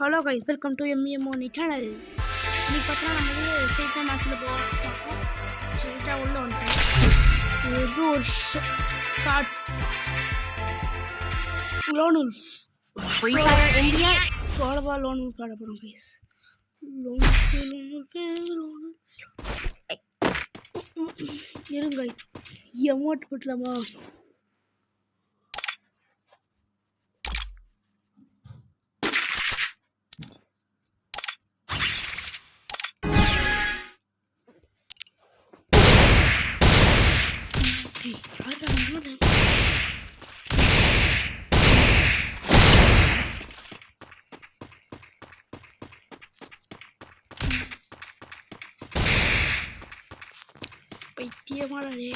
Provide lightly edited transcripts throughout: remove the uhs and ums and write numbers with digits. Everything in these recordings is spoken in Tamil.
ஹலோ கைஸ், வெல்கம் டு எம்எம்ஓனி சேனல். இன்னைக்கு பார்த்தா நம்ம வந்து ஸ்ட்ரெயிட்டாக மேட்ச்சில் போகிறோம். ஸ்ட்ரெயிட்டாக உள்ள வந்துட்டேன். இது ஒரு short lone wolf free fire India சோலவா லோன் உல்ஃப் ஆட போகிறோம் கைஸ். இருங்க எமோட் போட்டலாமா? பைத்தியமானே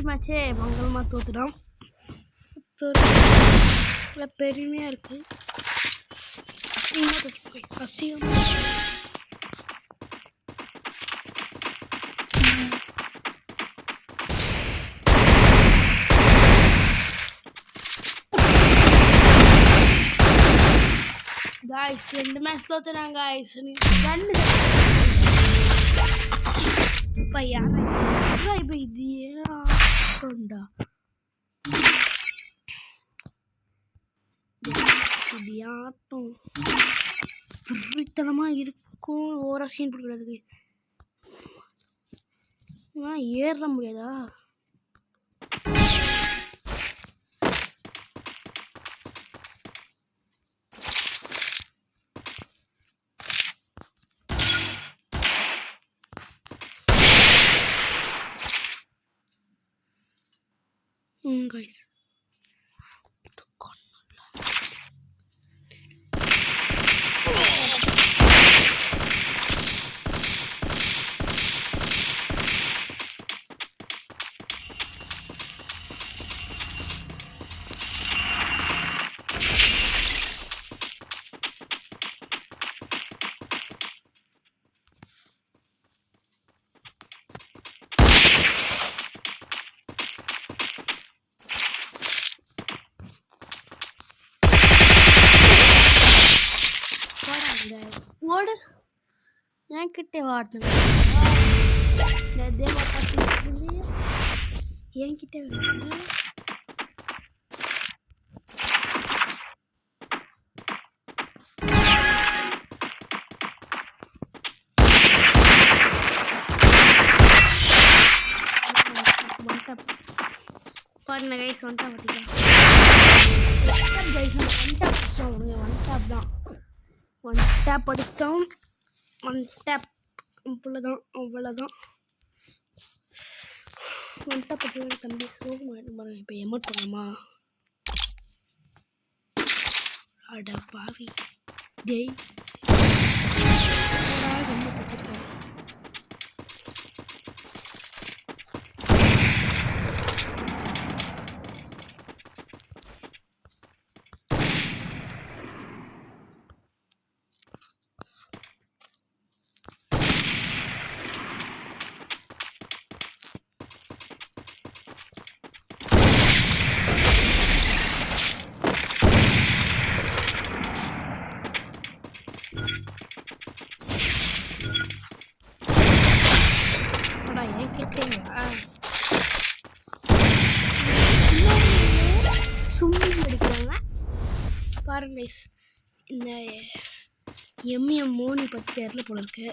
மேட்சே மங்களமாக தோத்துட்டோம். பெருமையாக இருக்குது. அசியம் गाइस 2 मैच தோத்துறாங்க गाइस. 2 பையா இப்ப இது ஏன்டா இடியாட்டம் புரித்தனமா இருக்கும். ஓவரா சீன் போடுறது ஏற முடியாதா? guys ஓடு என்கிட்ட வாடுங்க. என்கிட்ட பாருங்க கைஸ், ஒன் டாப் தான். ஒன் டேப் அடிச்சிட்டோம். ஒன் டேப் அவ்வளோதான். ஒன் டேப் அடிச்சு தம்பி சோகம் பாருங்க. இப்போ எமோட் பண்ணலாமா? அட பாவி டேய் ரொம்ப தச்சிருக்கேன். பாருங்க இந்த எம்எம்ஓனி பற்றி தெரியல போல இருக்கு.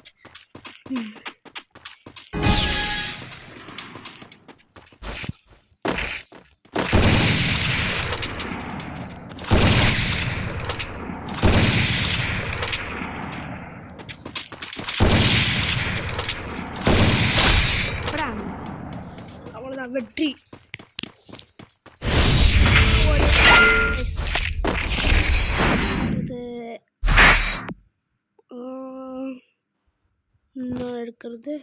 வெற்றி. இன்னும் இருக்கிறது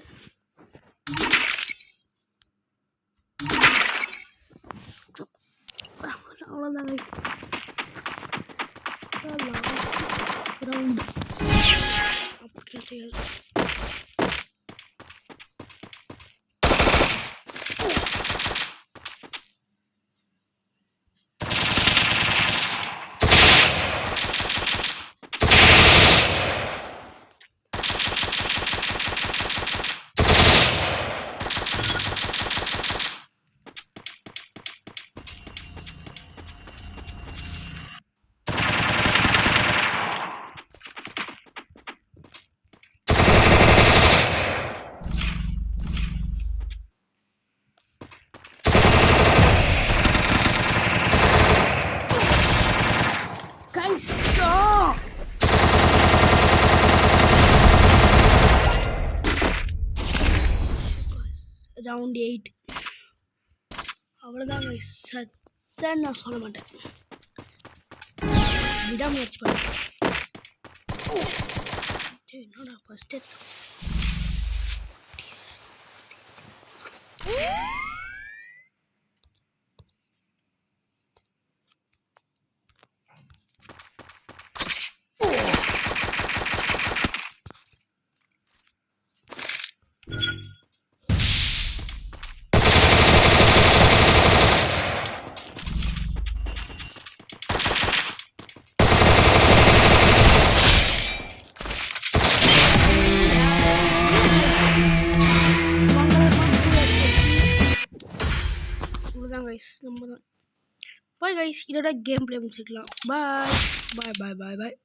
அவ்வளோதாங்க. ரவுண்டு அப்படி ரவுண்ட் 8 அவ்வளோதாங்க. சத்தன்னு நான் சொல்ல மாட்டேன், விடாமுயற்சி பண்ணேன். என்னோட ஃபர்ஸ்ட் நம்ம தான். பாய் கைஸ், இதோட கேம் பிளே முடிச்சுக்கலாம். பாய் பாய் பாய் பாய் பாய்.